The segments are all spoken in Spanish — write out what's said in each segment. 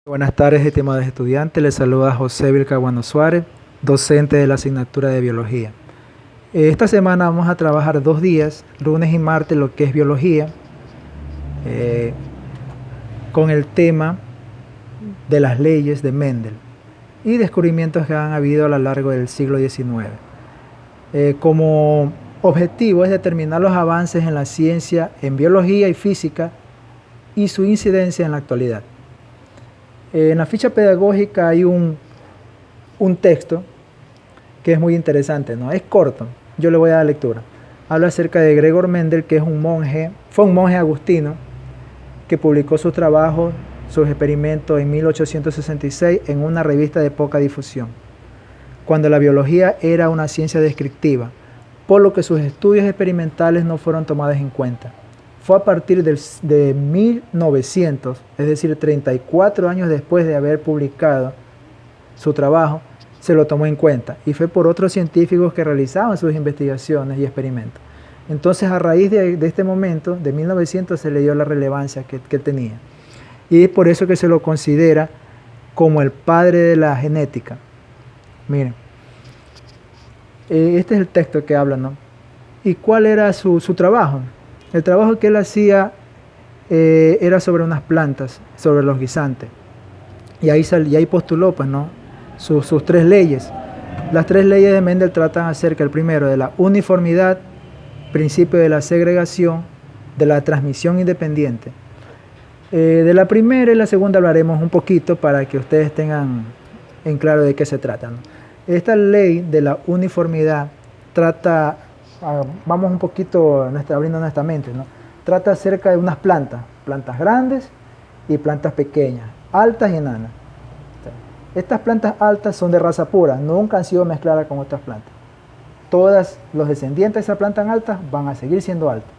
Buenas tardes, estimados estudiantes. Les saluda José Vilcaguano Suárez, docente de la asignatura de Biología. Esta semana vamos a trabajar 2 días, lunes y martes, lo que es Biología, con el tema de las leyes de Mendel y descubrimientos que han habido a lo largo del siglo XIX. Como objetivo es determinar los avances en la ciencia, en biología y física y su incidencia en la actualidad. En la ficha pedagógica hay un texto que es muy interesante, ¿no? Es corto, yo le voy a dar lectura. Habla acerca de Gregor Mendel, que fue un monje agustino que publicó sus trabajos, sus experimentos en 1866 en una revista de poca difusión, cuando la biología era una ciencia descriptiva, por lo que sus estudios experimentales no fueron tomados en cuenta. Fue a partir de 1900, es decir, 34 años después de haber publicado su trabajo, se lo tomó en cuenta, y fue por otros científicos que realizaban sus investigaciones y experimentos. Entonces, a raíz de este momento, de 1900, se le dio la relevancia que tenía. Y es por eso que se lo considera como el padre de la genética. Miren, este es el texto que habla, ¿no? ¿Y cuál era su trabajo? El trabajo que él hacía era sobre unas plantas, sobre los guisantes. Y ahí postuló, pues, ¿no? sus 3 leyes. Las 3 leyes de Mendel tratan acerca, el primero, de la uniformidad, principio de la segregación, de la transmisión independiente. De la primera y la segunda hablaremos un poquito para que ustedes tengan en claro de qué se trata, ¿no? Esta ley de la uniformidad trata, vamos un poquito abriendo nuestra mente, ¿no? Trata acerca de unas plantas grandes y plantas pequeñas, altas y enanas. Estas plantas altas son de raza pura, nunca han sido mezcladas con otras plantas. Todos los descendientes de esas plantas altas van a seguir siendo altas.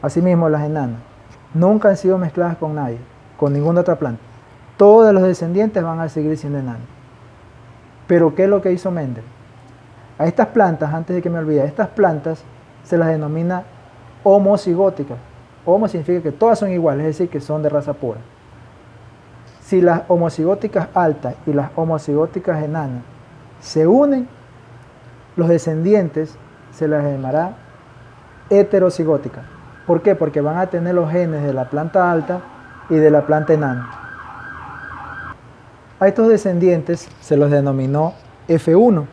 Asimismo, las enanas nunca han sido mezcladas con nadie, con ninguna otra planta. Todos los descendientes van a seguir siendo enanos. Pero ¿qué es lo que hizo Mendel? A estas plantas, antes de que me olvide, a estas plantas se las denomina homocigóticas. Homo significa que todas son iguales, es decir, que son de raza pura. Si las homocigóticas altas y las homocigóticas enanas se unen, los descendientes se las llamará heterocigóticas. ¿Por qué? Porque van a tener los genes de la planta alta y de la planta enana. A estos descendientes se los denominó F1,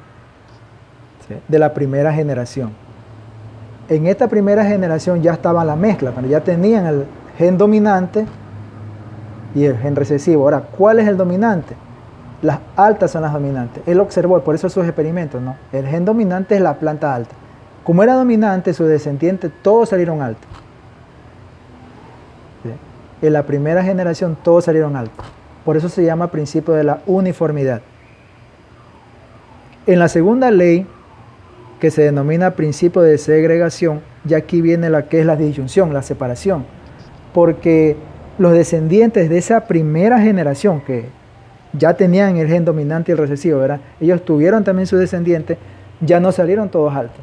¿sí?, de la primera generación. En esta primera generación ya estaba la mezcla, pero ya tenían el gen dominante y el gen recesivo. Ahora, ¿cuál es el dominante? Las altas son las dominantes. Él observó, por eso sus experimentos, ¿no? El gen dominante es la planta alta. Como era dominante, sus descendientes todos salieron altos. ¿Sí? En la primera generación todos salieron altos. Por eso se llama principio de la uniformidad. En la segunda ley, que se denomina principio de segregación, ya aquí viene la que es la disyunción, la separación. Porque los descendientes de esa primera generación que ya tenían el gen dominante y el recesivo, ¿verdad?, ellos tuvieron también sus descendientes, ya no salieron todos altos.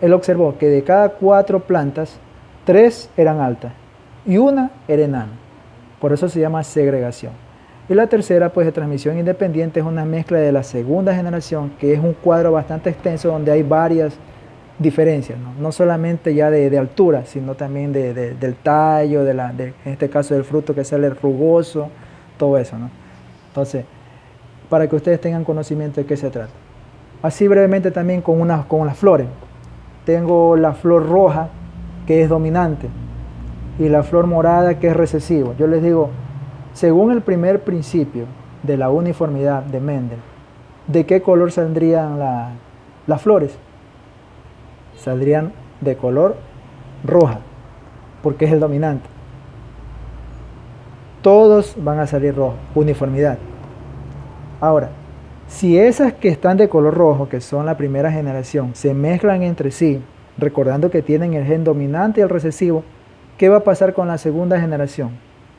Él observó que de cada 4 plantas, 3 eran altas y 1 era enana. Por eso se llama segregación. Y la tercera, pues, de transmisión independiente, es una mezcla de la segunda generación, que es un cuadro bastante extenso donde hay varias diferencias, ¿no? No solamente ya de altura, sino también del tallo, en este caso del fruto que sale rugoso, todo eso, ¿no? Entonces, para que ustedes tengan conocimiento de qué se trata. Así brevemente también con las flores. Tengo la flor roja, que es dominante, y la flor morada, que es recesivo. Yo les digo, según el primer principio de la uniformidad de Mendel, ¿de qué color saldrían las flores? Saldrían de color roja, porque es el dominante. Todos van a salir rojos, uniformidad. Ahora, si esas que están de color rojo, que son la primera generación, se mezclan entre sí, recordando que tienen el gen dominante y el recesivo, ¿qué va a pasar con la segunda generación?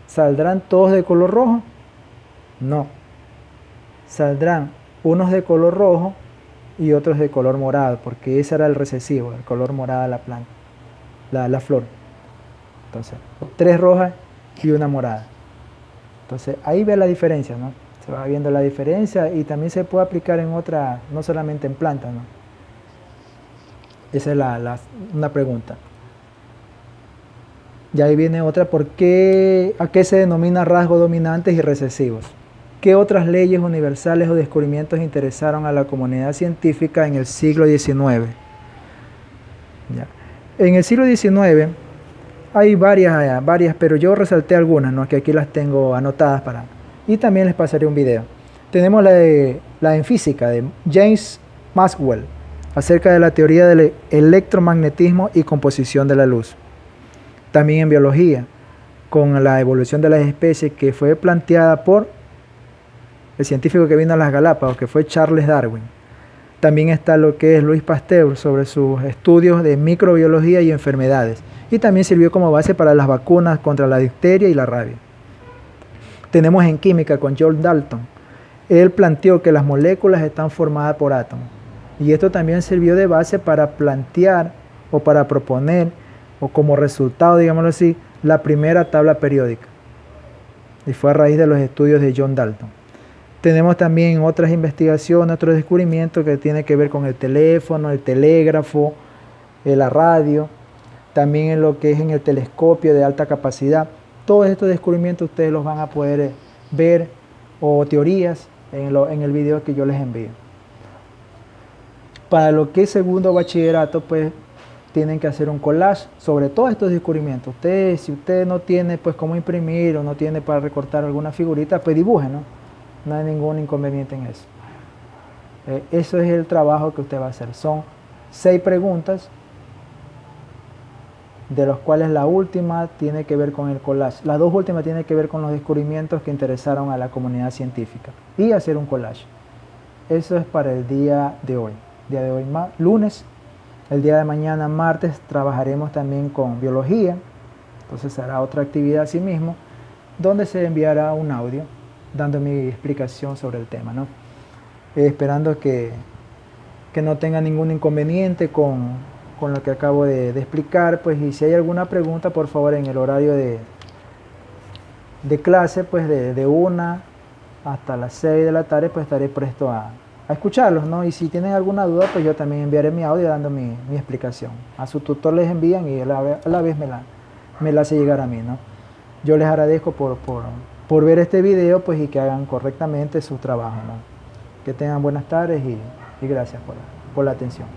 ¿Saldrán todos de color rojo? No. Saldrán unos de color rojo y otros de color morado, porque ese era el recesivo, el color morado de la planta, la flor. Entonces, 3 rojas y 1 morada. Entonces ahí ve la diferencia, ¿no? Se va viendo la diferencia y también se puede aplicar en otra, no solamente en plantas, ¿no? Esa es una pregunta. Y ahí viene otra, ¿a qué se denomina rasgos dominantes y recesivos? ¿Qué otras leyes universales o descubrimientos interesaron a la comunidad científica en el siglo XIX? Ya. En el siglo XIX hay varias, pero yo resalté algunas, ¿no? Que aquí las tengo anotadas y también les pasaré un video. Tenemos la en física de James Maxwell, acerca de la teoría del electromagnetismo y composición de la luz. También en biología, con la evolución de las especies, que fue planteada por el científico que vino a las Galápagos, que fue Charles Darwin. También está lo que es Louis Pasteur, sobre sus estudios de microbiología y enfermedades. Y también sirvió como base para las vacunas contra la difteria y la rabia. Tenemos en química con John Dalton. Él planteó que las moléculas están formadas por átomos. Y esto también sirvió de base para plantear o para proponer, o como resultado, digámoslo así, la primera tabla periódica. Y fue a raíz de los estudios de John Dalton. Tenemos también otras investigaciones, otros descubrimientos que tienen que ver con el teléfono, el telégrafo, la radio, también en lo que es en el telescopio de alta capacidad. Todos estos descubrimientos ustedes los van a poder ver, o teorías, en el video que yo les envío. Para lo que es segundo bachillerato, pues tienen que hacer un collage sobre todos estos descubrimientos. Si usted no tiene pues cómo imprimir o no tiene para recortar alguna figurita, pues dibuje, ¿no? No hay ningún inconveniente en eso. Eso es el trabajo que usted va a hacer. Son 6 preguntas, de los cuales la última tiene que ver con el collage. Las 2 últimas tienen que ver con los descubrimientos que interesaron a la comunidad científica. Y hacer un collage. Eso es para el día de hoy. Lunes. El día de mañana, martes, trabajaremos también con biología. Entonces hará otra actividad así mismo, donde se enviará un audio dando mi explicación sobre el tema, ¿no? Esperando que no tenga ningún inconveniente con lo que acabo de explicar, pues, y si hay alguna pregunta, por favor, en el horario de clase, pues de 1 hasta las 6 de la tarde, pues estaré presto a escucharlos, ¿no? Y si tienen alguna duda, pues yo también enviaré mi audio dando mi explicación. A su tutor les envían y a la vez me la hace llegar a mí, ¿no? Yo les agradezco por ver este video, pues, y que hagan correctamente su trabajo, ¿no? Que tengan buenas tardes y gracias por la atención.